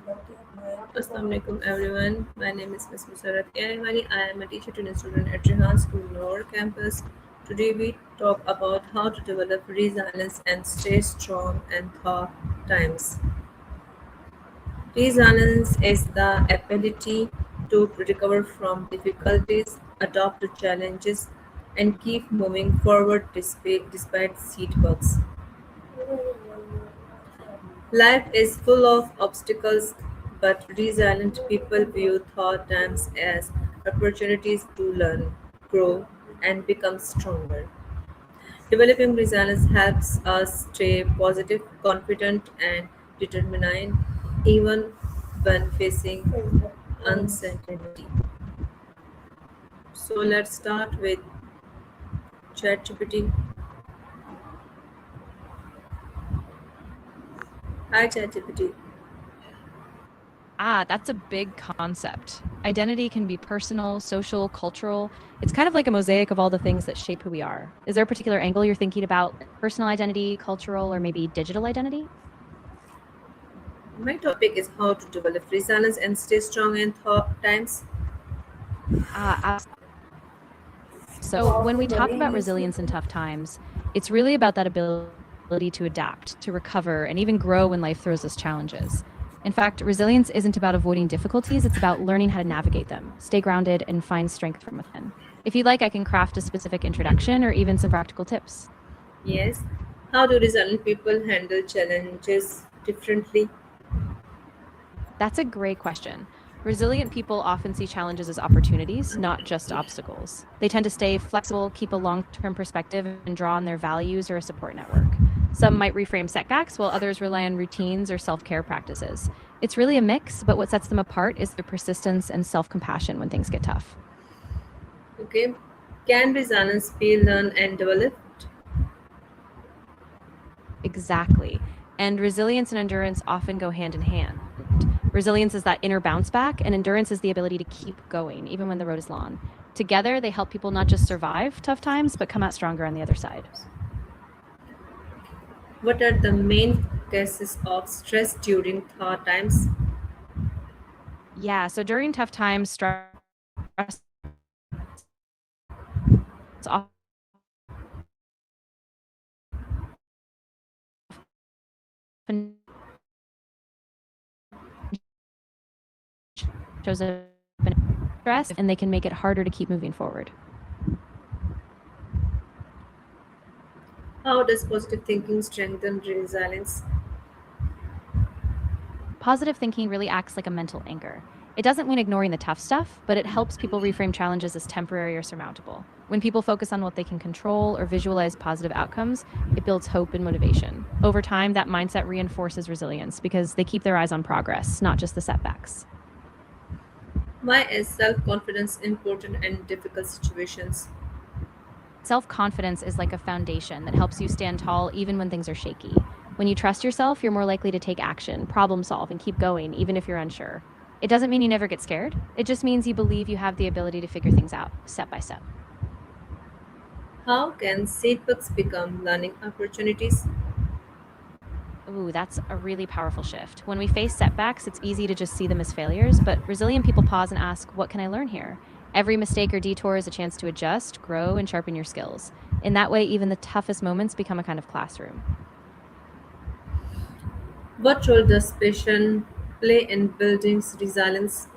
Assalamualaikum everyone. My name is Ms. Musarat Karimani. I am a teacher to student at Rehan School Nord campus. Today we talk about how to develop resilience and stay strong in tough times. Resilience is the ability to recover from difficulties, adapt to challenges, and keep moving forward despite setbacks. Life is full of obstacles, but resilient people view hard times as opportunities to learn, grow, and become stronger. Developing resilience helps us stay positive, confident, and determined even when facing uncertainty. So let's start with ChatGPT. Hi ChatGPT. That's a big concept. Identity can be personal, social, cultural. It's kind of like a mosaic of all the things that shape who we are. Is there a particular angle you're thinking about? Personal identity, cultural, or maybe digital identity? My topic is how to develop resilience and stay strong in tough times. Absolutely. So, when we talk about resilience in tough times, it's really about that ability to adapt, to recover, and even grow when life throws us challenges. In fact, resilience isn't about avoiding difficulties, it's about learning how to navigate them, stay grounded, and find strength from within. If you'd like, I can craft a specific introduction or even some practical tips. Yes. How do resilient people handle challenges differently? That's a great question. Resilient people often see challenges as opportunities, not just obstacles. They tend to stay flexible, keep a long term perspective, and draw on their values or a support network. Some might reframe setbacks, while others rely on routines or self care practices. It's really a mix, but what sets them apart is their persistence and self compassion when things get tough. Okay. Can resilience be learned and developed? Exactly. And resilience and endurance often go hand in hand. Resilience is that inner bounce back, and endurance is the ability to keep going, even when the road is long. Together, they help people not just survive tough times, but come out stronger on the other side. What are the main causes of stress during hard times? Yeah, so during tough times, stress often shows up in stress, and they can make it harder to keep moving forward. How does positive thinking strengthen resilience? Positive thinking really acts like a mental anchor. It doesn't mean ignoring the tough stuff, but it helps people reframe challenges as temporary or surmountable. When people focus on what they can control or visualize positive outcomes, it builds hope and motivation. Over time, that mindset reinforces resilience because they keep their eyes on progress, not just the setbacks. Why is self confidence important in difficult situations? Self confidence is like a foundation that helps you stand tall even when things are shaky. When you trust yourself, you're more likely to take action, problem solve, and keep going, even if you're unsure. It doesn't mean you never get scared, it just means you believe you have the ability to figure things out step by step. How can setbacks become learning opportunities? Ooh, that's a really powerful shift. When we face setbacks, it's easy to just see them as failures, but resilient people pause and ask, what can I learn here? Every mistake or detour is a chance to adjust, grow, and sharpen your skills. In that way, even the toughest moments become a kind of classroom. What role does passion play in building resilience?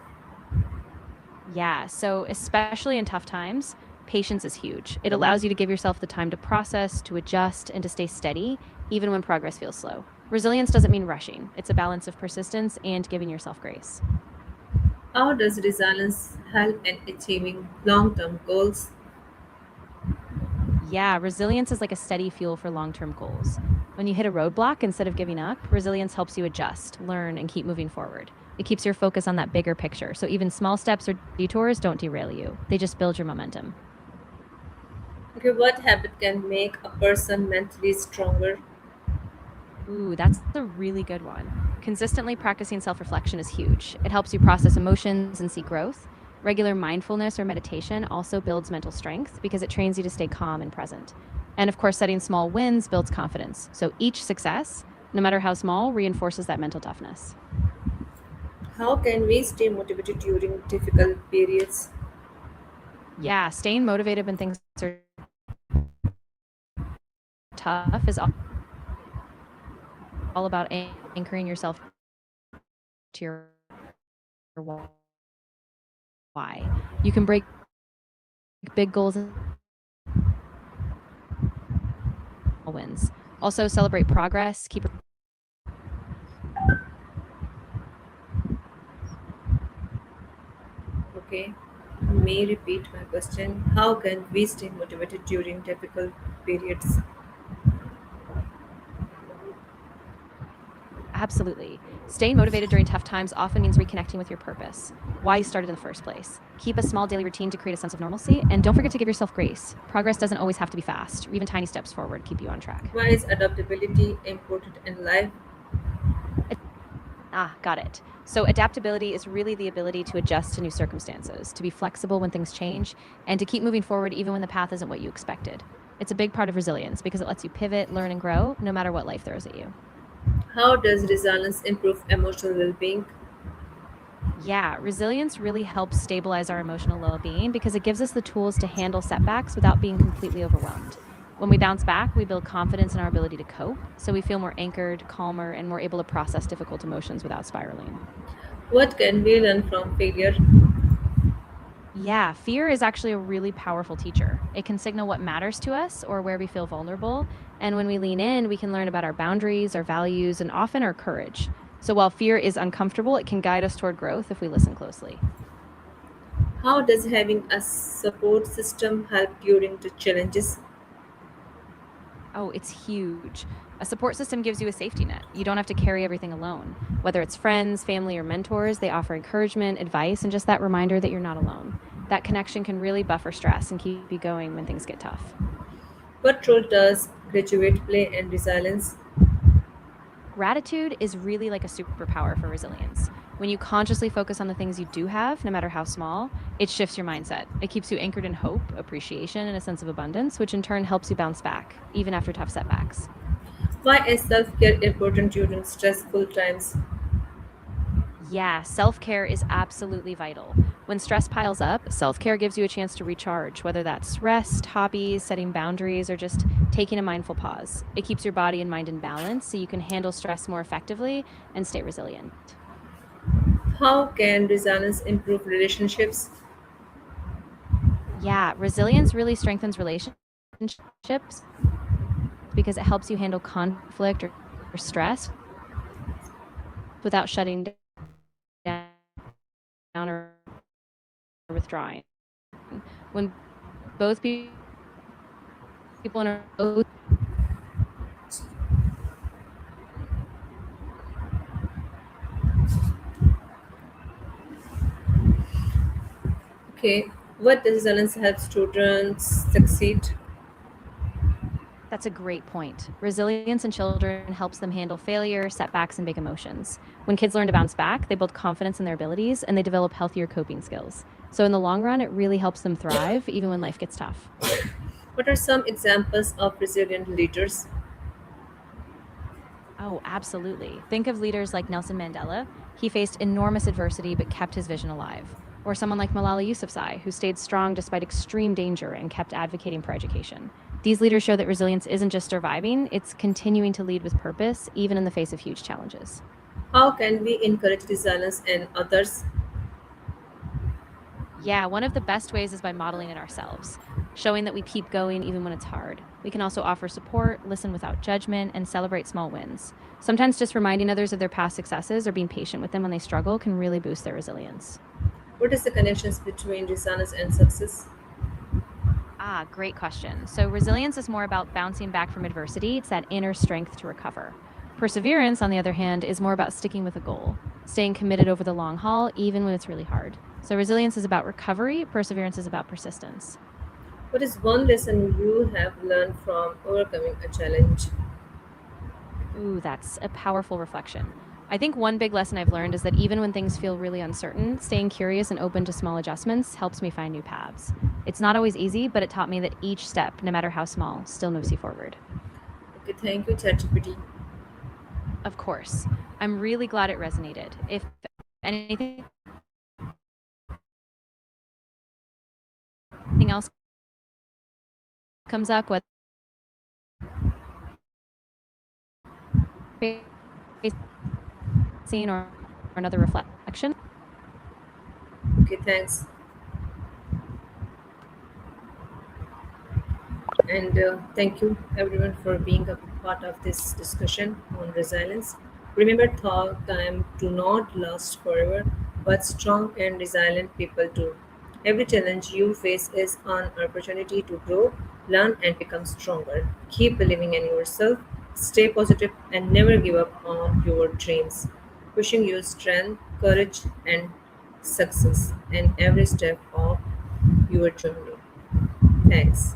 Yeah, so especially in tough times, patience is huge. It allows you to give yourself the time to process, to adjust, and to stay steady, even when progress feels slow. Resilience doesn't mean rushing, it's a balance of persistence and giving yourself grace. How does resilience help in achieving long term goals? Yeah, resilience is like a steady fuel for long term goals. When you hit a roadblock, instead of giving up, resilience helps you adjust, learn, and keep moving forward. It keeps your focus on that bigger picture, so even small steps or detours don't derail you, they just build your momentum. Okay, what habit can make a person mentally stronger? Ooh, that's a really good one. Consistently practicing self reflection is huge. It helps you process emotions and see growth. Regular mindfulness or meditation also builds mental strength because it trains you to stay calm and present. And of course, setting small wins builds confidence. So each success, no matter how small, reinforces that mental toughness. How can we stay motivated during difficult periods? Yeah, staying motivated when things are tough is all about anchoring yourself to your why. You can break big goals into smaller steps and keep moving forward, even when things get tough. This can help you stay motivated and celebrate small wins. Also, celebrate progress, keep reflecting on your progress, and don't forget to give yourself grace. Progress doesn't always have to be fast. Even small wins add up. Okay, may repeat my question. How can we stay motivated during difficult periods? Absolutely. Staying motivated during tough times often means reconnecting with your purpose, why you started in the first place. Keep a small daily routine to create a sense of normalcy, and don't forget to give yourself grace. Progress doesn't always have to be fast. Even tiny steps forward keep you on track. Why is adaptability important in life? Got it. So, adaptability is really the ability to adjust to new circumstances, to be flexible when things change, and to keep moving forward even when the path isn't what you expected. It's a big part of resilience because it lets you pivot, learn, and grow no matter what life throws at you. How does resilience improve emotional well being? Yeah, resilience really helps stabilize our emotional well being because it gives us the tools to handle setbacks without being completely overwhelmed. When we bounce back, we build confidence in our ability to cope, so we feel more anchored, calmer, and more able to process difficult emotions without spiraling. What can we learn from failure? Yeah, fear is actually a really powerful teacher. It can signal what matters to us or where we feel vulnerable. And when we lean in, we can learn about our boundaries, our values, and often our courage. So while fear is uncomfortable, it can guide us toward growth if we listen closely. How does having a support system help during the challenges? Oh, it's huge. A support system gives you a safety net. You don't have to carry everything alone. Whether it's friends, family, or mentors, they offer encouragement, advice, and just that reminder that you're not alone. That connection can really buffer stress and keep you going when things get tough. What role does graduate play in resilience? Gratitude is really like a superpower for resilience. When you consciously focus on the things you do have, no matter how small, it shifts your mindset. It keeps you anchored in hope, appreciation, and a sense of abundance, which in turn helps you bounce back, even after tough setbacks. Why is self care important during stressful times? Yeah, self care is absolutely vital. When stress piles up, self care gives you a chance to recharge, whether that's rest, hobbies, setting boundaries, or just taking a mindful pause. It keeps your body and mind in balance so you can handle stress more effectively and stay resilient. How can resilience improve relationships? Yeah, resilience really strengthens relationships because it helps you handle conflict or stress without shutting down or withdrawing. When both people in a relationship are open to sharing, it can lead to better connections and stronger bonds. So resilience is about creating space where both people can feel safe and supported. Okay, what does resilience help students succeed? That's a great point. Resilience in children helps them handle failure, setbacks, and big emotions. When kids learn to bounce back, they build confidence in their abilities and they develop healthier coping skills. So, in the long run, it really helps them thrive even when life gets tough. What are some examples of resilient leaders? Oh, absolutely. Think of leaders like Nelson Mandela. He faced enormous adversity but kept his vision alive. Or someone like Malala Yousafzai, who stayed strong despite extreme danger and kept advocating for education. These leaders show that resilience isn't just surviving, it's continuing to lead with purpose, even in the face of huge challenges. How can we encourage resilience in others? Yeah, one of the best ways is by modeling it ourselves, showing that we keep going even when it's hard. We can also offer support, listen without judgment, and celebrate small wins. Sometimes just reminding others of their past successes or being patient with them when they struggle can really boost their resilience. What is the connections between resilience and success? Great question. So, resilience is more about bouncing back from adversity. It's that inner strength to recover. Perseverance, on the other hand, is more about sticking with a goal, staying committed over the long haul, even when it's really hard. So, resilience is about recovery, perseverance is about persistence. What is one lesson you have learned from overcoming a challenge? Ooh, that's a powerful reflection. I think one big lesson I've learned is that even when things feel really uncertain, staying curious and open to small adjustments helps me find new paths. It's not always easy, but it taught me that each step, no matter how small, still moves you forward. Okay, thank you, ChatGPT. Of course, I'm really glad it resonated. If anyone anything else comes up, whether facing or another reflection. Okay, thanks. And thank you everyone for being a part of this discussion on resilience. Remember, thought time do not last forever, but strong and resilient people do. Every challenge you face is an opportunity to grow, learn, and become stronger. Keep believing in yourself, stay positive, and never give up on your dreams. Wishing you strength, courage, and success in every step of your journey. Thanks.